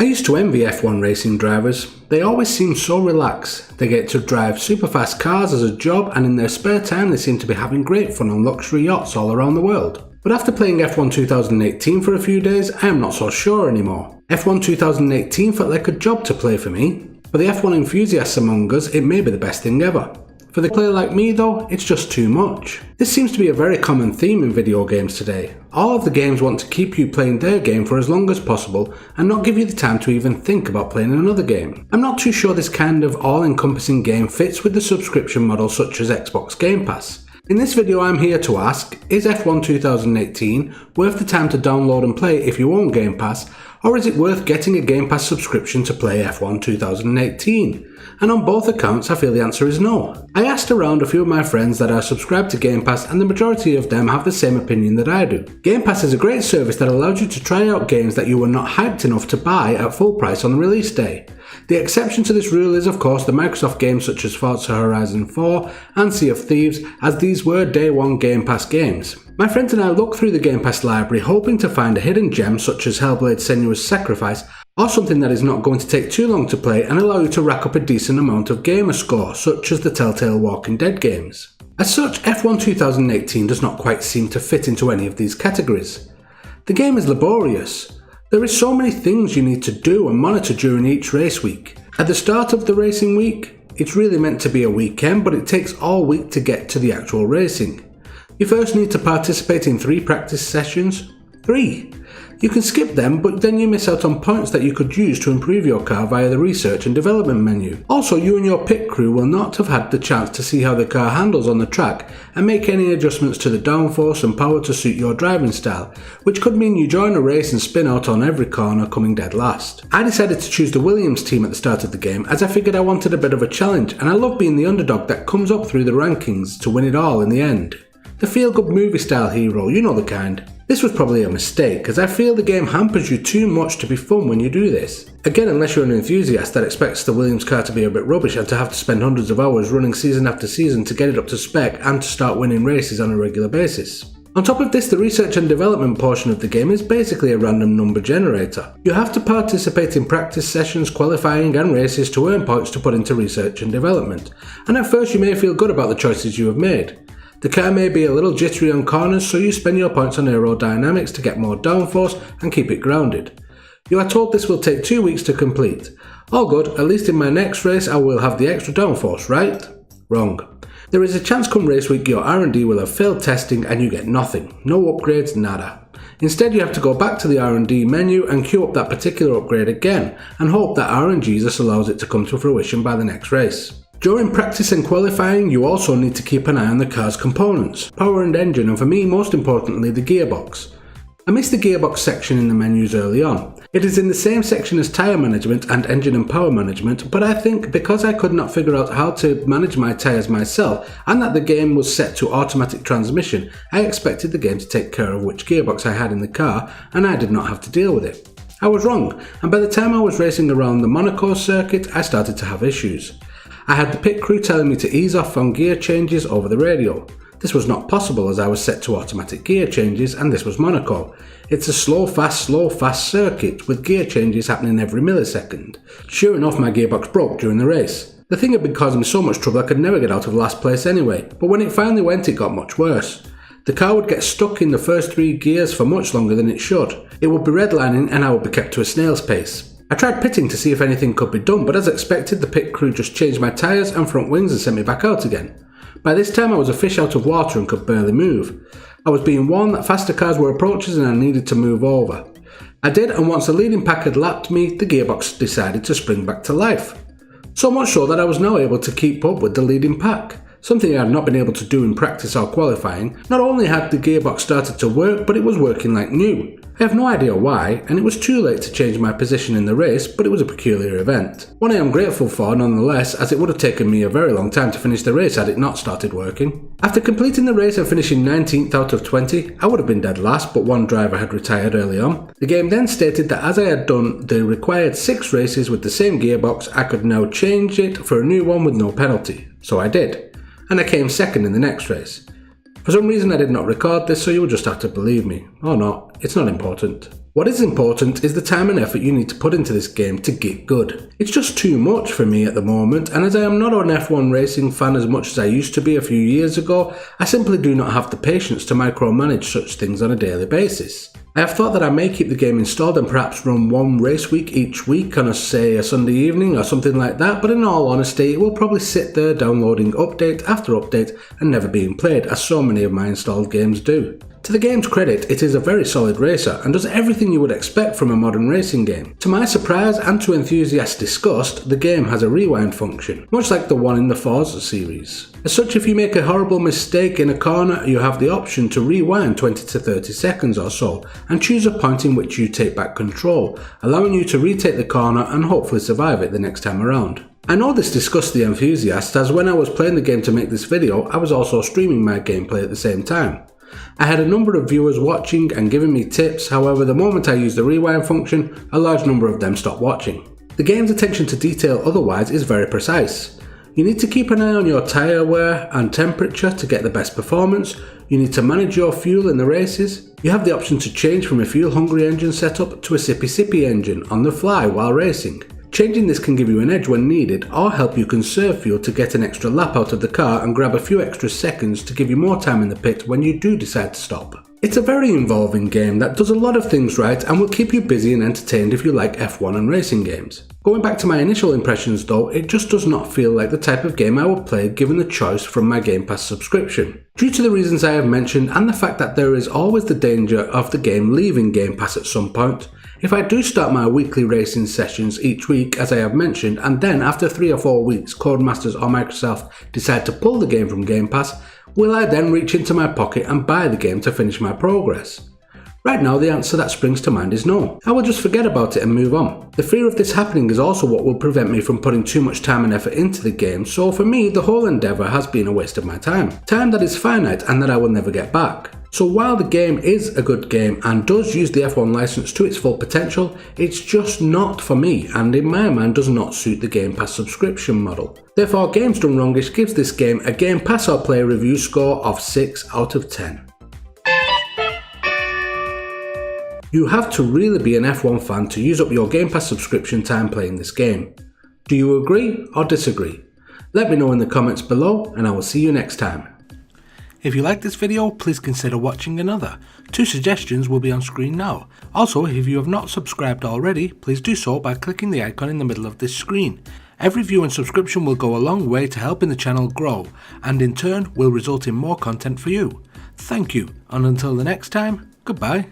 I used to envy F1 racing drivers. They always seem so relaxed. They get to drive super fast cars as a job, and in their spare time they seem to be having great fun on luxury yachts all around the world. But after playing F1 2018 for a few days, I am not so sure anymore. F1 2018 felt like a job to play for me. For the F1 enthusiasts among us, it may be the best thing ever. For the player like me though, it's just too much. This seems to be a very common theme in video games today. All of the games want to keep you playing their game for as long as possible and not give you the time to even think about playing another game. I'm not too sure this kind of all-encompassing game fits with the subscription model such as Xbox Game Pass. In this video I'm here to ask, is F1 2018 worth the time to download and play if you own Game Pass, or is it worth getting a Game Pass subscription to play F1 2018? And on both accounts I feel the answer is no. I asked around a few of my friends that are subscribed to Game Pass and the majority of them have the same opinion that I do. Game Pass is a great service that allows you to try out games that you were not hyped enough to buy at full price on the release day. The exception to this rule is of course the Microsoft games such as Forza Horizon 4 and Sea of Thieves, as these were day one Game Pass games. My friends and I looked through the Game Pass library hoping to find a hidden gem such as Hellblade: Senua's Sacrifice, or something that is not going to take too long to play and allow you to rack up a decent amount of gamer score, such as the Telltale Walking Dead games. As such, F1 2018 does not quite seem to fit into any of these categories. The game is laborious. There is so many things you need to do and monitor during each race week. At the start of the racing week, it's really meant to be a weekend, but it takes all week to get to the actual racing. You first need to participate in 3 practice sessions. 3! You can skip them, but then you miss out on points that you could use to improve your car via the research and development menu. Also, you and your pit crew will not have had the chance to see how the car handles on the track and make any adjustments to the downforce and power to suit your driving style, which could mean you join a race and spin out on every corner, coming dead last. I decided to choose the Williams team at the start of the game as I figured I wanted a bit of a challenge, and I love being the underdog that comes up through the rankings to win it all in the end. The feel-good movie style hero, you know the kind. This was probably a mistake, as I feel the game hampers you too much to be fun when you do this. Again, unless you're an enthusiast that expects the Williams car to be a bit rubbish and to have to spend hundreds of hours running season after season to get it up to spec and to start winning races on a regular basis. On top of this, the research and development portion of the game is basically a random number generator. You have to participate in practice sessions, qualifying and races to earn points to put into research and development, and at first you may feel good about the choices you have made. The car may be a little jittery on corners, so you spend your points on aerodynamics to get more downforce and keep it grounded. You are told this will take 2 weeks to complete. All good, at least in my next race I will have the extra downforce, right? Wrong. There is a chance come race week your R&D will have failed testing and you get nothing. No upgrades, nada. Instead you have to go back to the R&D menu and queue up that particular upgrade again and hope that RNGesus allows it to come to fruition by the next race. During practice and qualifying, you also need to keep an eye on the car's components, power and engine, and for me most importantly the gearbox. I missed the gearbox section in the menus early on. It is in the same section as tyre management and engine and power management, but I think because I could not figure out how to manage my tyres myself and that the game was set to automatic transmission, I expected the game to take care of which gearbox I had in the car and I did not have to deal with it. I was wrong, and by the time I was racing around the Monaco circuit I started to have issues. I had the pit crew telling me to ease off on gear changes over the radio. This was not possible as I was set to automatic gear changes and this was Monaco. It's a slow fast circuit with gear changes happening every millisecond. Sure enough, my gearbox broke during the race. The thing had been causing me so much trouble I could never get out of last place anyway, but when it finally went it got much worse. The car would get stuck in the first 3 gears for much longer than it should. It would be redlining and I would be kept to a snail's pace. I tried pitting to see if anything could be done, but as expected the pit crew just changed my tyres and front wings and sent me back out again. By this time I was a fish out of water and could barely move. I was being warned that faster cars were approaching and I needed to move over. I did, and once the leading pack had lapped me, the gearbox decided to spring back to life. So much so that I was now able to keep up with the leading pack. Something I had not been able to do in practice or qualifying. Not only had the gearbox started to work, but it was working like new. I have no idea why, and it was too late to change my position in the race, but it was a peculiar event. One I am grateful for nonetheless, as it would have taken me a very long time to finish the race had it not started working. After completing the race and finishing 19th out of 20, I would have been dead last, but one driver had retired early on. The game then stated that as I had done the required 6 races with the same gearbox, I could now change it for a new one with no penalty. So I did. And I came second in the next race. For some reason I did not record this, so you will just have to believe me. Or not, it's not important. What is important is the time and effort you need to put into this game to get good. It's just too much for me at the moment, and as I am not an F1 racing fan as much as I used to be a few years ago, I simply do not have the patience to micromanage such things on a daily basis. I have thought that I may keep the game installed and perhaps run one race week each week on a Sunday evening or something like that, but in all honesty it will probably sit there downloading update after update and never being played, as so many of my installed games do. To the game's credit, it is a very solid racer and does everything you would expect from a modern racing game. To my surprise and to enthusiasts' disgust, the game has a rewind function, much like the one in the Forza series. As such, if you make a horrible mistake in a corner, you have the option to rewind 20 to 30 seconds or so and choose a point in which you take back control, allowing you to retake the corner and hopefully survive it the next time around. I know this disgusts the enthusiasts, as when I was playing the game to make this video, I was also streaming my gameplay at the same time. I had a number of viewers watching and giving me tips, however the moment I used the rewind function, a large number of them stopped watching. The game's attention to detail otherwise is very precise. You need to keep an eye on your tyre wear and temperature to get the best performance, you need to manage your fuel in the races, you have the option to change from a fuel-hungry engine setup to a sippy-sippy engine on the fly while racing. Changing this can give you an edge when needed or help you conserve fuel to get an extra lap out of the car and grab a few extra seconds to give you more time in the pit when you do decide to stop. It's a very involving game that does a lot of things right and will keep you busy and entertained if you like F1 and racing games. Going back to my initial impressions though, it just does not feel like the type of game I would play given the choice from my Game Pass subscription. Due to the reasons I have mentioned and the fact that there is always the danger of the game leaving Game Pass at some point, if I do start my weekly racing sessions each week as I have mentioned, and then after 3 or 4 weeks Codemasters or Microsoft decide to pull the game from Game Pass, will I then reach into my pocket and buy the game to finish my progress? Right now the answer that springs to mind is no. I will just forget about it and move on. The fear of this happening is also what will prevent me from putting too much time and effort into the game, so for me the whole endeavour has been a waste of my time. Time that is finite and that I will never get back. So while the game is a good game and does use the F1 license to its full potential, it's just not for me and in my mind does not suit the Game Pass subscription model. Therefore, Games Done Wrongish gives this game a Game Pass or Play review score of 6 out of 10. You have to really be an F1 fan to use up your Game Pass subscription time playing this game. Do you agree or disagree? Let me know in the comments below and I will see you next time. If you like this video, please consider watching another. 2 suggestions will be on screen now. Also, if you have not subscribed already, please do so by clicking the icon in the middle of this screen. Every view and subscription will go a long way to helping the channel grow, and in turn will result in more content for you. Thank you, and until the next time, goodbye.